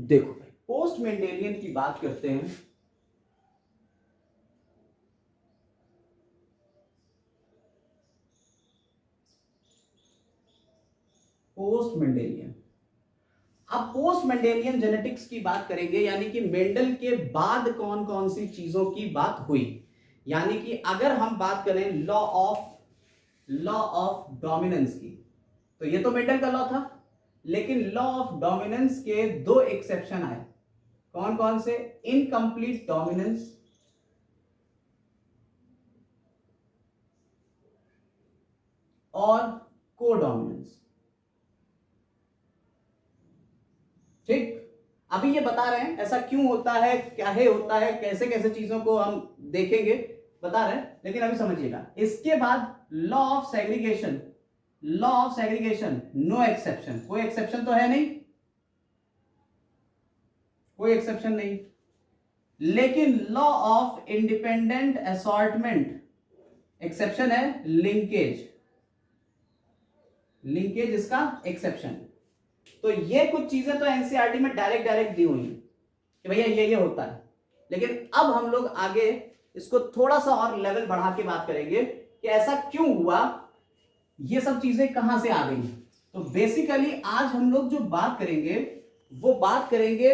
देखो भाई, post Mendelian की बात करते हैं। पोस्ट मेंडेलियन, अब पोस्ट मेंडेलियन जेनेटिक्स की बात करेंगे, यानी कि मेंडल के बाद कौन कौन सी चीजों की बात हुई। यानी कि अगर हम बात करें लॉ ऑफ डोमिनेंस की, तो ये तो मेंडल का लॉ था, लेकिन लॉ ऑफ डोमिनेंस के दो एक्सेप्शन आए। कौन कौन से? इनकम्प्लीट डोमिनेंस और कोडोमिनेंस। ठीक, अभी ये बता रहे हैं ऐसा क्यों होता है, क्या है होता है, कैसे कैसे चीजों को हम देखेंगे, बता रहे हैं। लेकिन अभी समझिएगा, इसके बाद law of segregation, no exception, कोई एक्सेप्शन तो है नहीं, कोई एक्सेप्शन नहीं। लेकिन law of independent assortment, exception है लिंकेज इसका एक्सेप्शन। तो ये कुछ चीजें तो एनसीईआरटी में डायरेक्ट दी हुई हैं कि भैया ये होता है। लेकिन अब हम लोग आगे इसको थोड़ा सा और लेवल बढ़ा के बात करेंगे कि ऐसा क्यों हुआ, ये सब चीजें कहां से आ गई। तो बेसिकली आज हम लोग जो बात करेंगे वो बात करेंगे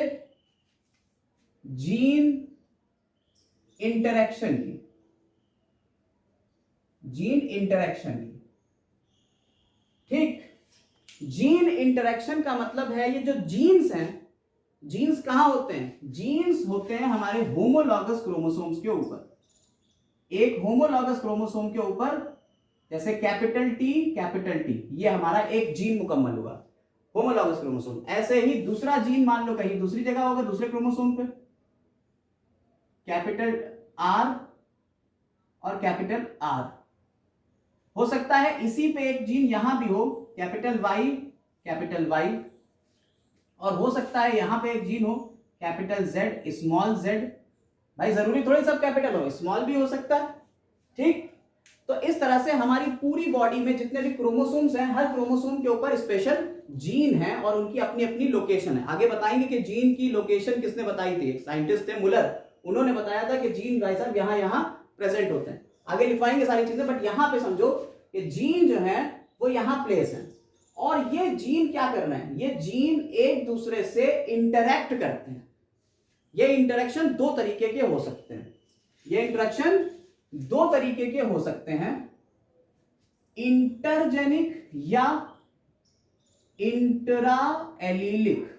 जीन इंटरेक्शन की, ठीक। जीन इंटरेक्शन का मतलब है ये जो जीन्स हैं, जीन्स कहां होते हैं? जीन्स होते हैं हमारे होमोलॉगस क्रोमोसोम्स के ऊपर। एक होमोलॉगस क्रोमोसोम के ऊपर, जैसे कैपिटल टी ये हमारा एक जीन मुकम्मल हुआ, होमोलॉगस क्रोमोसोम। ऐसे ही दूसरा जीन मान लो कहीं दूसरी जगह होगा, दूसरे क्रोमोसोम पे, कैपिटल आर और कैपिटल आर। हो सकता है इसी पे एक जीन यहां भी हो, कैपिटल वाई, और हो सकता है यहां पे एक जीन हो कैपिटल जेड, स्मॉल जेड। भाई जरूरी थोड़ी सब कैपिटल हो, स्मॉल भी हो सकता है, ठीक। तो इस तरह से हमारी पूरी बॉडी में जितने भी क्रोमोसोम्स हैं, हर क्रोमोसोम के ऊपर स्पेशल जीन है और उनकी अपनी अपनी लोकेशन है। आगे बताएंगे कि जीन की लोकेशन किसने बताई थी, एक साइंटिस्ट थे मुलर, उन्होंने बताया था कि जीन भाई साहब यहां यहां प्रेजेंट होते हैं। आगे लिखवाएंगे सारी चीजें, बट यहां पे समझो कि जीन जो है वो यहां प्लेस है। और ये जीन क्या कर रहे हैं? ये जीन एक दूसरे से इंटरैक्ट करते हैं। ये इंटरेक्शन दो तरीके के हो सकते हैं, इंटरजेनिक या इंट्रा एलिलिक,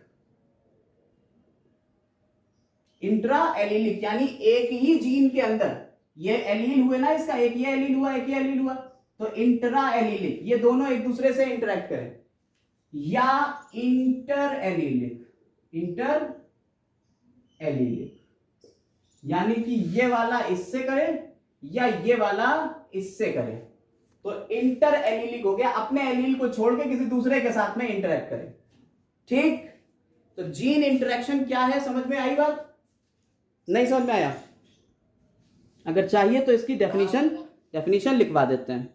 यानी एक ही जीन के अंदर ये एलील हुए ना, इसका एक ये एलील हुआ, तो इंट्रा एलिलिक, ये दोनों एक दूसरे से इंटरेक्ट करें, या इंटर एलिलिक, यानी कि ये वाला इससे करे या ये वाला इससे करे, तो इंटर एलिलिक हो गया, अपने एलील को छोड़ के किसी दूसरे के साथ में इंटरेक्ट करे, ठीक। तो जीन इंटरेक्शन क्या है, समझ में आई बात? नहीं समझ में आया? अगर चाहिए तो इसकी डेफिनेशन लिखवा देते हैं।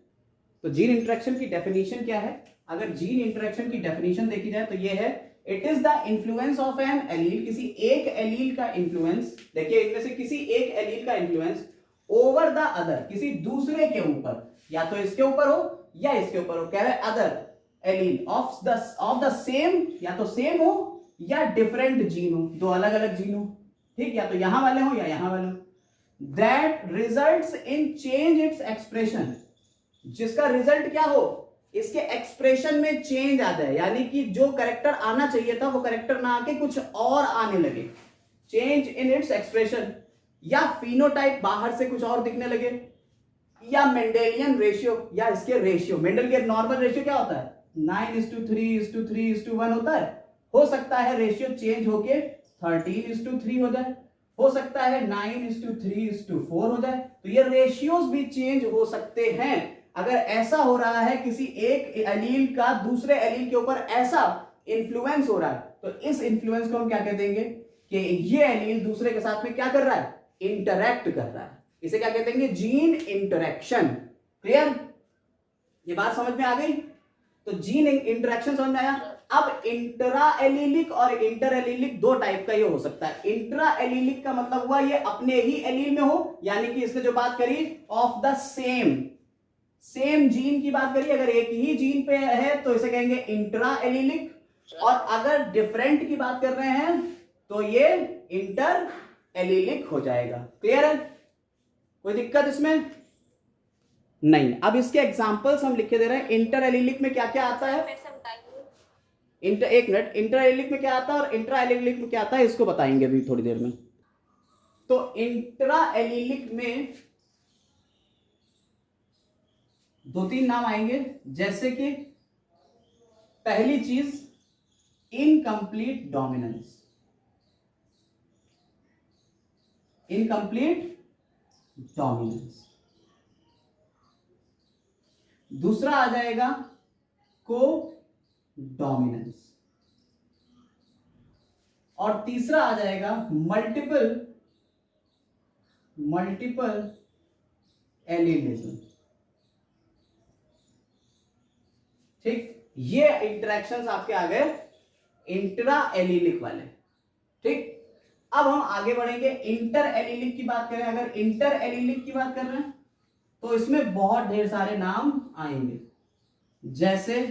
तो जीन इंटरेक्शन की डेफिनेशन क्या है? अगर जीन इंटरेक्शन की डेफिनेशन देखी जाए तो ये है, it is the influence of an allele, किसी एक एलील का इन्फ्लुएंस, देखिए इनमें से किसी एक एलील का इन्फ्लुएंस ओवर द अदर, किसी दूसरे के ऊपर, या तो इसके ऊपर हो या इसके ऊपर हो, कह रहे other allele of the same, या तो सेम हो या डिफरेंट जीन हो, दो अलग अलग जीन हो, ठीक, या तो यहां वाले हो या यहां वाले हो, that results in change its expression, जिसका रिजल्ट क्या हो, इसके एक्सप्रेशन में चेंज आ जाए, यानी कि जो कैरेक्टर आना चाहिए था वो कैरेक्टर ना आके कुछ और आने लगे, चेंज इन इट्स एक्सप्रेशन, या फिनोटाइप बाहर से कुछ और दिखने लगे, या मेंडेलियन रेशियो, या इसके रेशियो, मेंडल के नॉर्मल रेशियो क्या होता है, 9:3:3:1 होता है, हो सकता है रेशियो चेंज होके 13:3 हो जाए, हो सकता है 9:3:4 हो जाए, तो ये रेशियोज भी चेंज हो सकते हैं। अगर ऐसा हो रहा है, किसी एक एलील का दूसरे एलील के ऊपर ऐसा इन्फ्लुएंस हो रहा है, तो इस इन्फ्लुएंस को हम क्या कह देंगे कि ये एलील दूसरे के साथ में क्या कर रहा है, इंटरैक्ट कर रहा है, इसे क्या कहते हैं, जीन इंटरैक्शन। क्लियर? ये बात समझ में आ गई? तो जीन इंटरैक्शन समझ में आया। अब इंट्रा एलिलिक और इंटर एलिलिक दो टाइप का ये हो सकता है। इंट्रा एलिलिक का मतलब हुआ ये अपने ही एलील में हो, यानी कि इसने जो बात करी ऑफ द सेम जीन की बात करी, अगर एक ही जीन पे है तो इसे कहेंगे इंट्रा एलिलिक, और अगर डिफरेंट की बात कर रहे हैं तो ये इंटर एलिलिक हो जाएगा। क्लियर है? कोई दिक्कत इसमें नहीं। अब इसके एग्जांपल्स हम लिख के दे रहे हैं। इंटर एलिलिक में क्या क्या आता है, एक मिनट, इंटर एलिलिक में क्या आता है और इंट्रा एलिलिक में क्या आता है, इसको बताएंगे अभी थोड़ी देर में। तो इंट्रा एलिलिक में दो तीन नाम आएंगे, जैसे कि पहली चीज इनकम्प्लीट डोमिनेंस, इनकम्प्लीट डोमिनेंस। दूसरा आ जाएगा को डोमिनेंस, और तीसरा आ जाएगा मल्टीपल एलिलिज्म। ठीक, ये इंटरेक्शंस आपके आ गए इंट्रा एलिलिक वाले। ठीक, अब हम आगे बढ़ेंगे। इंटर एलिलिक की बात करें, अगर इंटर एलिलिक की बात कर रहे हैं तो इसमें बहुत ढेर सारे नाम आएंगे, जैसे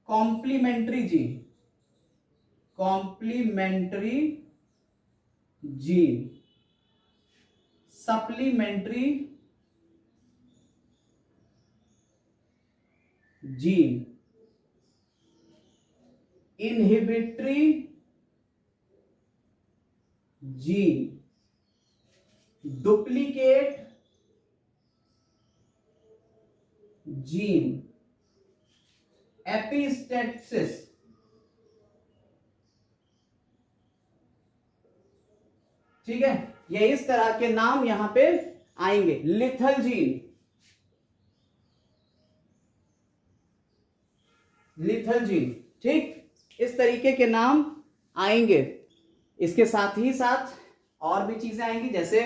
complementary gene, supplementary gene, inhibitory gene, duplicate gene, epistasis, ठीक है, ये इस तरह के नाम यहां पे आएंगे। लिथल जीन, ठीक, इस तरीके के नाम आएंगे। इसके साथ ही साथ और भी चीजें आएंगी, जैसे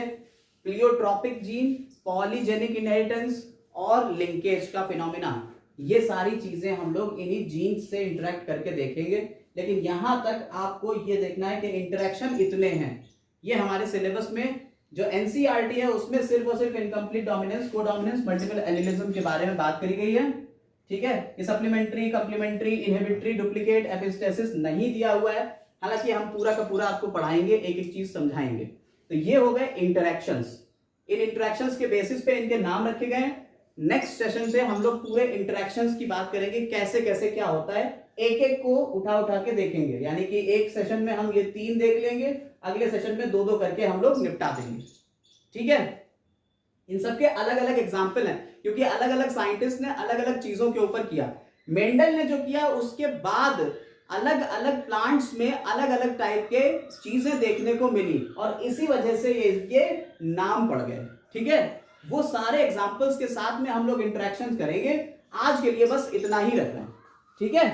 प्लियोट्रॉपिक जीन, पॉलीजेनिक इनहेरिटेंस और लिंकेज का फिनोमिना। ये सारी चीजें हम लोग इन्हीं जीन से इंटरेक्ट करके देखेंगे, लेकिन यहां तक आपको ये देखना है कि इंटरेक्शन इतने हैं। ये हमारे सिलेबस में जो एनसीईआरटी है उसमें सिर्फ और सिर्फ incomplete dominance, codominance, multiple allelism के बारे में बात करी गई है। ठीक है, ये supplementary, complementary, inhibitory, duplicate, epistasis नहीं दिया हुआ है, हालांकि हम पूरा का पूरा आपको पढ़ाएंगे, एक एक चीज समझाएंगे। तो ये हो गए इंटरेक्शंस। इन इंटरेक्शंस के बेसिस पे इनके नाम रखे गए। नेक्स्ट सेशन से हम लोग पूरे इंटरेक्शंस की बात करेंगे, कैसे कैसे क्या होता है, एक एक को उठा उठा के देखेंगे। यानी कि एक सेशन में हम ये 3 देख लेंगे, अगले सेशन में 2-2 करके हम लोग निपटा देंगे। ठीक है, इन सबके अलग अलग एग्जाम्पल हैं, क्योंकि अलग अलग साइंटिस्ट ने अलग अलग चीजों के ऊपर किया। मेंडल ने जो किया उसके बाद अलग अलग प्लांट्स में अलग अलग टाइप के चीजें देखने को मिली, और इसी वजह से ये इसके नाम पड़ गए। ठीक है, वो सारे एग्जाम्पल्स के साथ में हम लोग इंटरेक्शन करेंगे। आज के लिए बस इतना ही रख रहे हैं। ठीक है,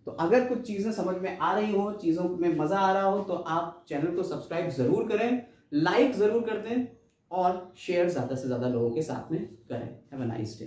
तो अगर कुछ चीजें समझ में आ रही हो, चीजों में मजा आ रहा हो, तो आप चैनल को सब्सक्राइब जरूर करें, लाइक जरूर कर दें और शेयर ज्यादा से ज्यादा लोगों के साथ में करें। Have a nice day.